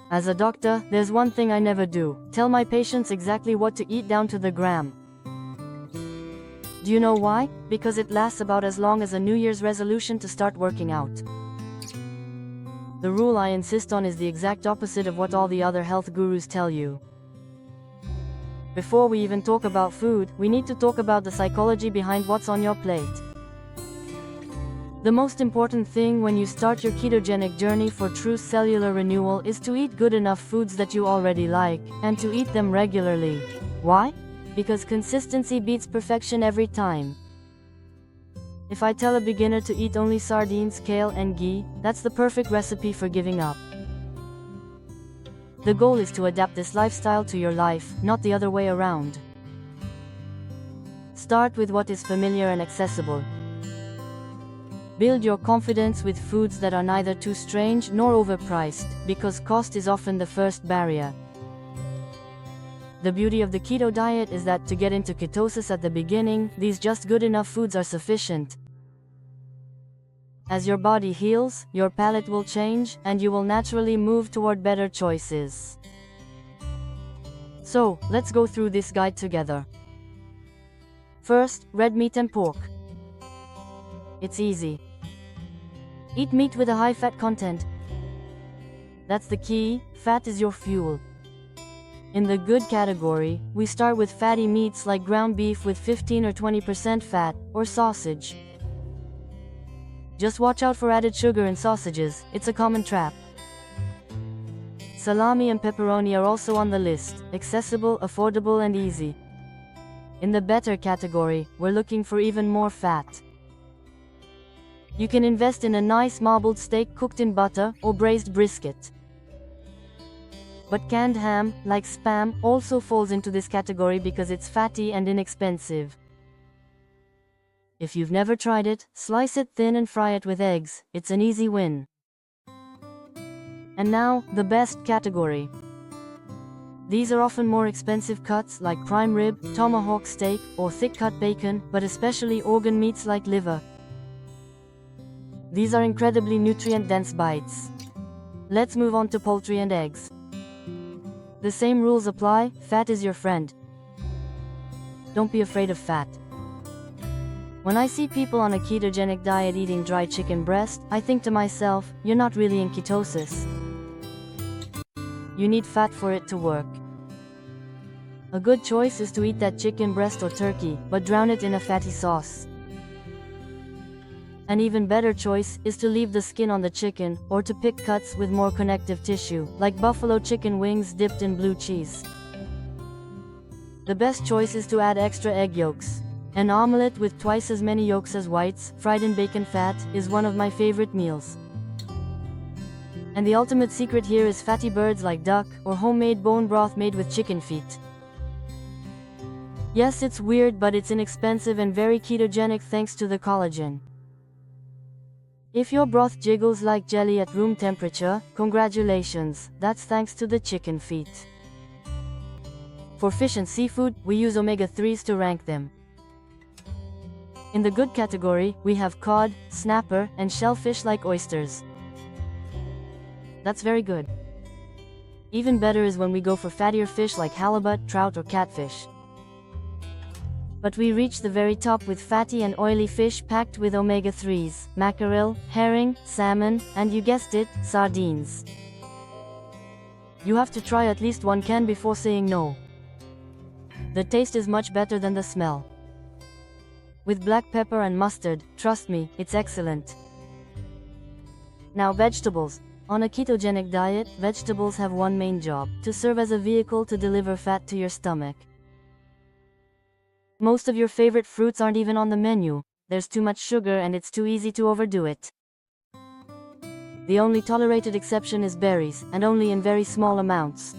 As a doctor, there's one thing I never do: tell my patients exactly what to eat down to the gram. Do you know why? Because it lasts about as long as a New Year's resolution to start working out. The rule I insist on is the exact opposite of what all the other health gurus tell you. Before we even talk about food, we need to talk about the psychology behind what's on your plate. The most important thing when you start your ketogenic journey for true cellular renewal is to eat good enough foods that you already like, and to eat them regularly. Why? Because consistency beats perfection every time. If I tell a beginner to eat only sardines, kale, and ghee, that's the perfect recipe for giving up. The goal is to adapt this lifestyle to your life, not the other way around. Start with what is familiar and accessible. Build your confidence with foods that are neither too strange nor overpriced, because cost is often the first barrier. The beauty of the keto diet is that to get into ketosis at the beginning, these just good enough foods are sufficient. As your body heals, your palate will change, and you will naturally move toward better choices. So, let's go through this guide together. First, red meat and pork. It's easy. Eat meat with a high fat content. That's the key: fat is your fuel. In the good category, we start with fatty meats like ground beef with 15 or 20% fat, or sausage. Just watch out for added sugar in sausages, it's a common trap. Salami and pepperoni are also on the list: accessible, affordable, and easy. In the better category, we're looking for even more fat. You can invest in a nice marbled steak cooked in butter, or braised brisket. But canned ham, like Spam, also falls into this category because it's fatty and inexpensive. If you've never tried it, slice it thin and fry it with eggs, it's an easy win. And now, the best category. These are often more expensive cuts like prime rib, tomahawk steak, or thick-cut bacon, but especially organ meats like liver. These are incredibly nutrient-dense bites. Let's move on to poultry and eggs. The same rules apply: fat is your friend. Don't be afraid of fat. When I see people on a ketogenic diet eating dry chicken breast, I think to myself, you're not really in ketosis. You need fat for it to work. A good choice is to eat that chicken breast or turkey, but drown it in a fatty sauce. An even better choice is to leave the skin on the chicken, or to pick cuts with more connective tissue, like buffalo chicken wings dipped in blue cheese. The best choice is to add extra egg yolks. An omelette with twice as many yolks as whites, fried in bacon fat, is one of my favorite meals. And the ultimate secret here is fatty birds like duck, or homemade bone broth made with chicken feet. Yes, it's weird, but it's inexpensive and very ketogenic thanks to the collagen. If your broth jiggles like jelly at room temperature, congratulations, that's thanks to the chicken feet. For fish and seafood, we use omega-3s to rank them. In the good category, we have cod, snapper, and shellfish like oysters. That's very good. Even better is when we go for fattier fish like halibut, trout, or catfish. But we reach the very top with fatty and oily fish packed with omega-3s, mackerel, herring, salmon, and you guessed it, sardines. You have to try at least one can before saying no. The taste is much better than the smell. With black pepper and mustard, trust me, it's excellent. Now vegetables. On a ketogenic diet, vegetables have one main job: to serve as a vehicle to deliver fat to your stomach. Most of your favorite fruits aren't even on the menu. There's too much sugar and it's too easy to overdo it. The only tolerated exception is berries, and only in very small amounts.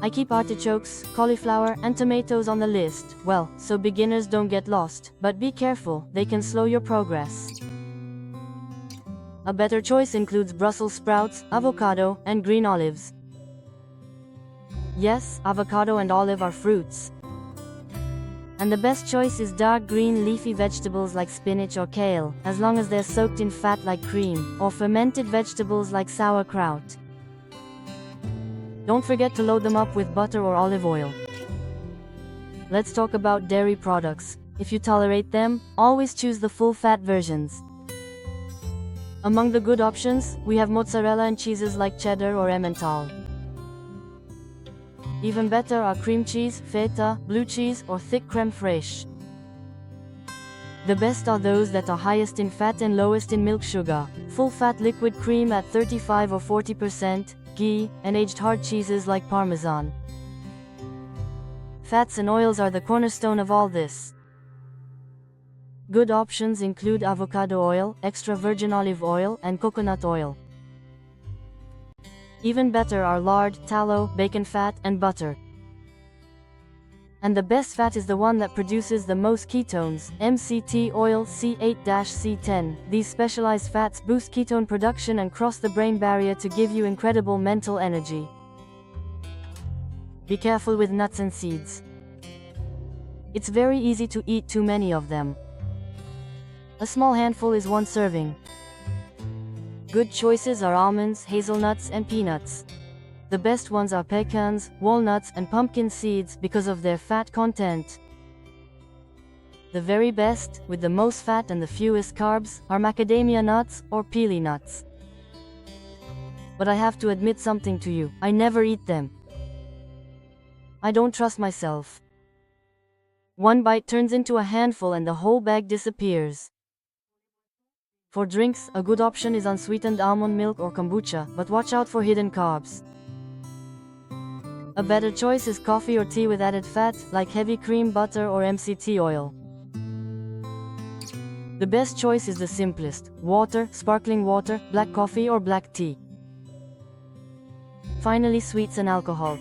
I keep artichokes, cauliflower, and tomatoes on the list, well, so beginners don't get lost, but be careful, they can slow your progress. A better choice includes Brussels sprouts, avocado, and green olives. Yes, avocado and olive are fruits. And the best choice is dark green leafy vegetables like spinach or kale, as long as they're soaked in fat like cream, or fermented vegetables like sauerkraut. Don't forget to load them up with butter or olive oil. Let's talk about dairy products. If you tolerate them, always choose the full-fat versions. Among the good options, we have mozzarella and cheeses like cheddar or Emmental. Even better are cream cheese, feta, blue cheese, or thick crème fraîche. The best are those that are highest in fat and lowest in milk sugar, full-fat liquid cream at 35 or 40%, ghee, and aged hard cheeses like Parmesan. Fats and oils are the cornerstone of all this. Good options include avocado oil, extra virgin olive oil, and coconut oil. Even better are lard, tallow, bacon fat, and butter. And the best fat is the one that produces the most ketones, MCT oil C8-C10. These specialized fats boost ketone production and cross the brain barrier to give you incredible mental energy. Be careful with nuts and seeds. It's very easy to eat too many of them. A small handful is one serving. Good choices are almonds, hazelnuts, and peanuts. The best ones are pecans, walnuts, and pumpkin seeds because of their fat content. The very best, with the most fat and the fewest carbs, are macadamia nuts or pili nuts. But I have to admit something to you, I never eat them. I don't trust myself. One bite turns into a handful and the whole bag disappears. For drinks, a good option is unsweetened almond milk or kombucha, but watch out for hidden carbs. A better choice is coffee or tea with added fat, like heavy cream, butter, or MCT oil. The best choice is the simplest: water, sparkling water, black coffee, or black tea. Finally, sweets and alcohol.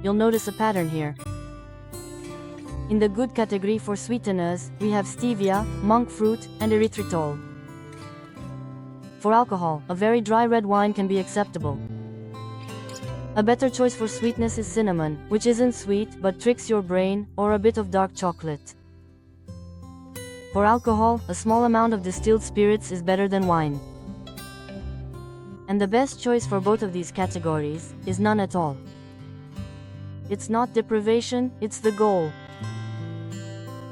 You'll notice a pattern here. In the good category for sweeteners, we have stevia, monk fruit, and erythritol. For alcohol, a very dry red wine can be acceptable. A better choice for sweetness is cinnamon, which isn't sweet but tricks your brain, or a bit of dark chocolate. For alcohol, a small amount of distilled spirits is better than wine. And the best choice for both of these categories is none at all. It's not deprivation, it's the goal.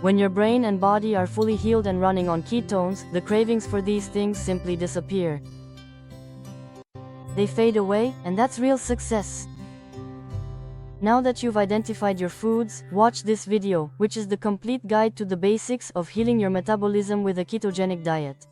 When your brain and body are fully healed and running on ketones, the cravings for these things simply disappear. They fade away, and that's real success. Now that you've identified your foods, watch this video, which is the complete guide to the basics of healing your metabolism with a ketogenic diet.